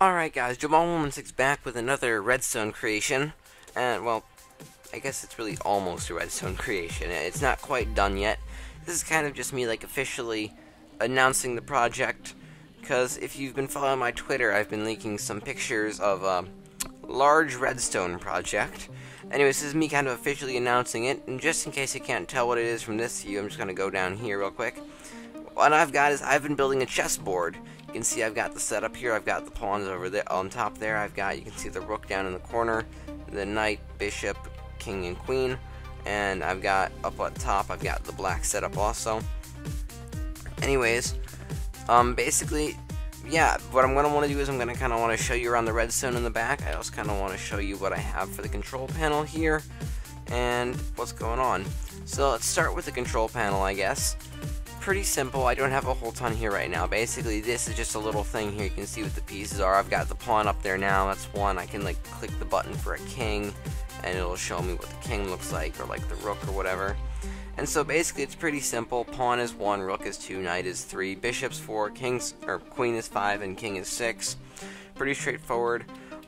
Alright guys, Jamal16 back with another redstone creation, and well, I guess it's really almost a redstone creation. It's not quite done yet. This is kind of just me like officially announcing the project, because if you've been following my Twitter, I've been leaking some pictures of a large redstone project. Anyways, this is me kind of officially announcing it, and just in case you can't tell what it is from this view, I'm just going to go down here real quick. What I've got is I've been building a chessboard. You can see I've got the setup here, I've got the pawns over there on top there, you can see the rook down in the corner, the knight, bishop, king, and queen, and I've got up at top, I've got the black setup also. Anyways, basically, yeah, what I'm going to want to do is I'm going to kind of want to show you around the redstone in the back. I also kind of want to show you what I have for the control panel here, and what's going on. So let's start with the control panel, I guess. Pretty simple. I don't have a whole ton here right now. Basically, this is just a little thing here. You can see what the pieces are. I've got the pawn up there now. That's one. I can like click the button for a king, and it'll show me what the king looks like, or like the rook or whatever. And so basically, it's pretty simple. Pawn is 1, rook is 2, knight is 3, bishop's 4, queen is 5, and king is 6. Pretty straightforward.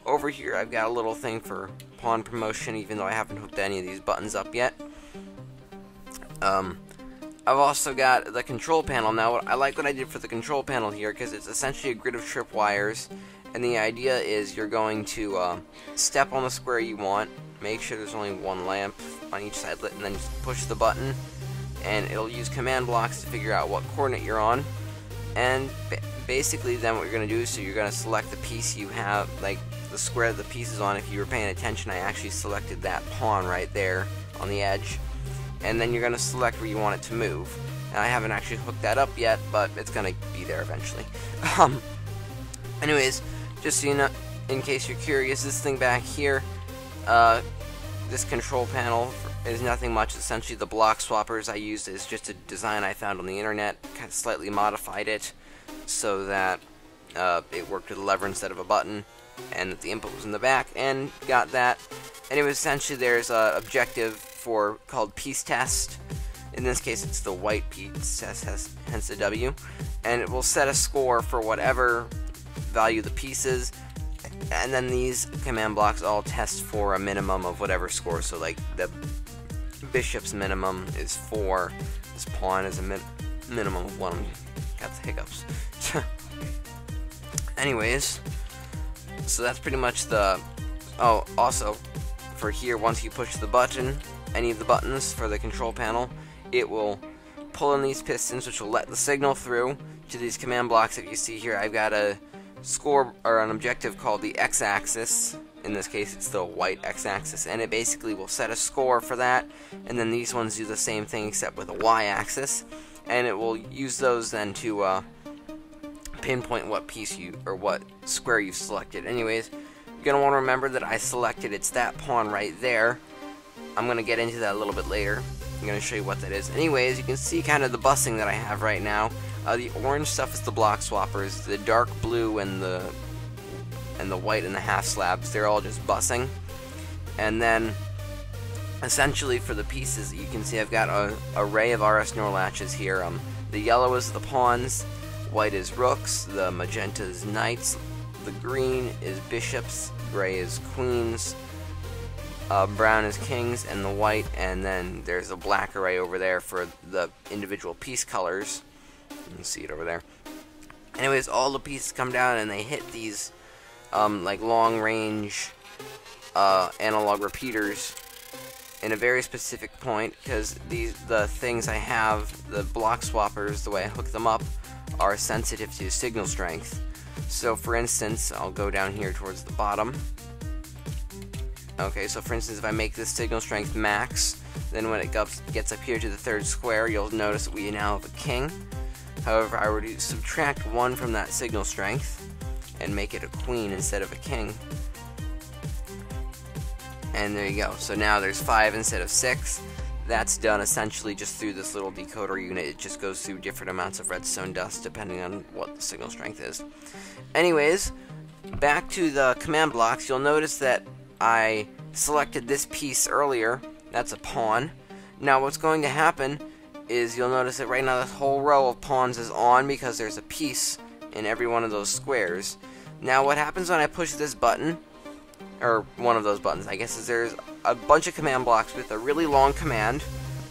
Over here, I've got a little thing for pawn promotion, even though I haven't hooked any of these buttons up yet. I've also got the control panel. Now, I like what I did for the control panel here, because it's essentially a grid of tripwires, and the idea is you're going to step on the square you want, make sure there's only one lamp on each side lit, and then just push the button, and it'll use command blocks to figure out what coordinate you're on. And basically then what you're going to do is, so you're going to select the piece you have, like the square that the piece is on. If you were paying attention, I actually selected that pawn right there on the edge. And then you're going to select where you want it to move. Now, I haven't actually hooked that up yet, but it's going to be there eventually. Anyways, just so you know, in case you're curious, this thing back here, this control panel is nothing much. Essentially, the block swappers I used is just a design I found on the internet, kind of slightly modified it so that it worked with a lever instead of a button, and that the input was in the back, and got that. Anyways, essentially, there's an objective called piece test. In this case, it's the white piece test, hence the W, and it will set a score for whatever value the piece is, and then these command blocks all test for a minimum of whatever score. So like the bishop's minimum is 4, this pawn is a minimum of 1. Got the hiccups. Anyways, so that's pretty much the... Oh, also, for here, once you push the button, any of the buttons for the control panel, it will pull in these pistons, which will let the signal through to these command blocks that you see here. I've got a score, or an objective called the x-axis. In this case, it's the white x-axis, and it basically will set a score for that, and then these ones do the same thing except with a y-axis, and it will use those then to pinpoint what piece or what square you've selected. Anyways, you're going to want to remember that I selected, it's that pawn right there. I'm going to get into that a little bit later. I'm going to show you what that is. Anyways, you can see kind of the bussing that I have right now. The orange stuff is the block swappers. The dark blue and the white and the half slabs, they're all just bussing. And then, essentially for the pieces, you can see I've got an array of RS NOR latches here. The yellow is the pawns, white is rooks, the magenta is knights, the green is bishops, gray is queens, brown is kings, and the white, and then there's a black array over there for the individual piece colors. You can see it over there. Anyways, all the pieces come down and they hit these like long range analog repeaters in a very specific point, because the things I have, the block swappers, the way I hook them up, are sensitive to signal strength. So for instance, I'll go down here towards the bottom. Okay, so for instance, if I make this signal strength max, then when it gets up here to the third square, you'll notice that we now have a king. However, I were to subtract 1 from that signal strength and make it a queen instead of a king. And there you go. So now there's 5 instead of 6. That's done essentially just through this little decoder unit. It just goes through different amounts of redstone dust depending on what the signal strength is. Anyways, back to the command blocks, you'll notice that I selected this piece earlier. That's a pawn. Now what's going to happen is you'll notice that right now this whole row of pawns is on because there's a piece in every one of those squares. Now what happens when I push this button, or one of those buttons, I guess, is there's a bunch of command blocks with a really long command,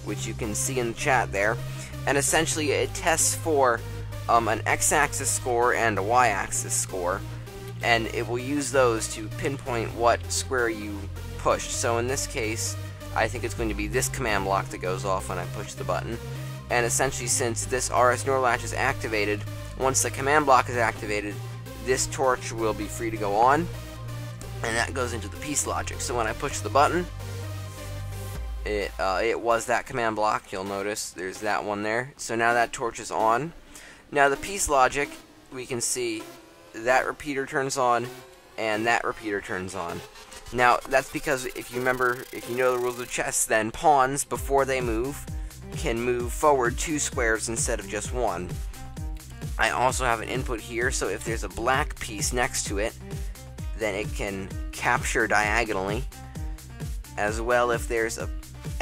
which you can see in the chat there, and essentially it tests for an x-axis score and a y-axis score, and it will use those to pinpoint what square you pushed. So in this case, I think it's going to be this command block that goes off when I push the button, and essentially since this RS NOR latch is activated, once the command block is activated, this torch will be free to go on, and that goes into the piece logic. So when I push the button, it was that command block. You'll notice there's that one there. So now that torch is on. Now the piece logic, we can see that repeater turns on and that repeater turns on. Now that's because if you remember, if you know the rules of chess, then pawns before they move can move forward 2 squares instead of just 1. I also have an input here, so if there's a black piece next to it, then it can capture diagonally. As well, if there's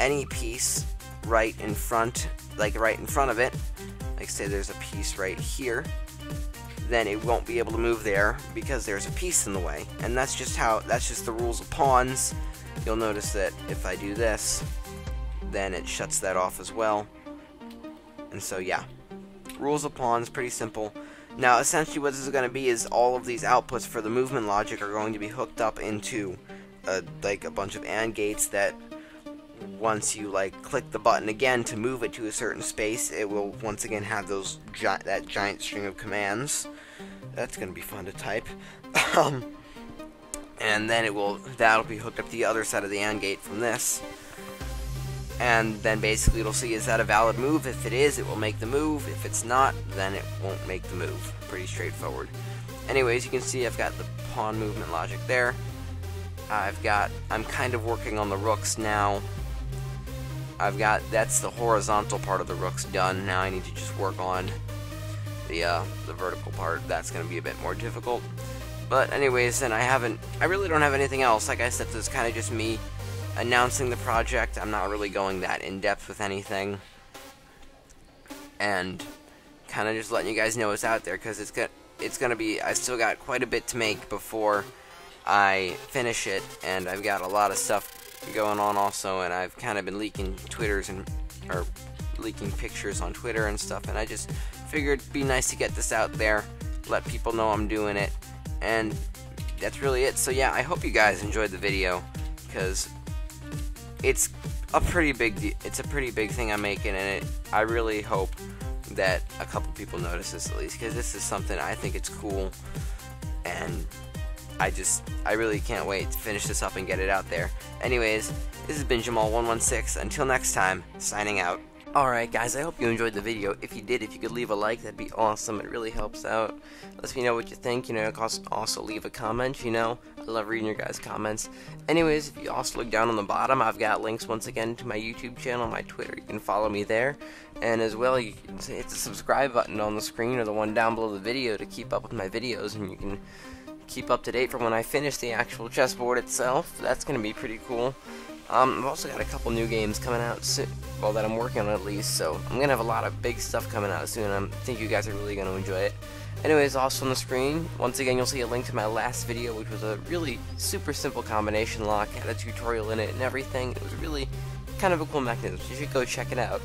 any piece right in front, like right in front of it, like say there's a piece right here, then it won't be able to move there because there's a piece in the way. And that's just the rules of pawns. You'll notice that if I do this, then it shuts that off as well. And so yeah, rules of pawns, pretty simple. Now essentially what this is going to be is all of these outputs for the movement logic are going to be hooked up into like a bunch of AND gates that once you like click the button again to move it to a certain space, it will once again have those that giant string of commands. That's going to be fun to type. And then that'll be hooked up to the other side of the AND gate from this. And then basically it'll see, is that a valid move? If it is, it will make the move. If it's not, then it won't make the move. Pretty straightforward. Anyways, you can see I've got the pawn movement logic there. I'm kind of working on the rooks now. That's the horizontal part of the rooks done. Now I need to just work on the vertical part. That's going to be a bit more difficult. But anyways, then I really don't have anything else. Like I said, this is kind of just me announcing the project. I'm not really going that in depth with anything, and kind of just letting you guys know it's out there, because it's gonna be, I still got quite a bit to make before I finish it, and I've got a lot of stuff going on also, and I've kind of been leaking leaking pictures on Twitter and stuff, and I just figured it'd be nice to get this out there, let people know I'm doing it, and that's really it. So yeah, I hope you guys enjoyed the video, because it's a pretty big thing I'm making, and I really hope that a couple people notice this at least, because this is something I think it's cool, and I really can't wait to finish this up and get it out there. Anyways, this has been Jamal116. Until next time, signing out. Alright guys, I hope you enjoyed the video. If you did, if you could leave a like, that'd be awesome. It really helps out. Let me know what you think. You know, also leave a comment, you know. I love reading your guys' comments. Anyways, if you also look down on the bottom, I've got links once again to my YouTube channel, my Twitter. You can follow me there. And as well, you can hit the subscribe button on the screen or the one down below the video to keep up with my videos, and you can keep up to date from when I finish the actual chessboard itself. That's going to be pretty cool. I've also got a couple new games coming out soon, well, that I'm working on at least, so I'm going to have a lot of big stuff coming out soon. I think you guys are really going to enjoy it. Anyways, also on the screen, once again, you'll see a link to my last video, which was a really super simple combination lock, had a tutorial in it and everything. It was really kind of a cool mechanism, so you should go check it out.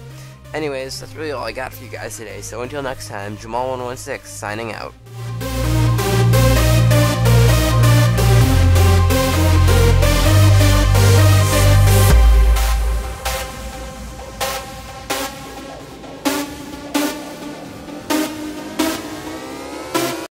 Anyways, that's really all I got for you guys today, so until next time, Jamal116, signing out.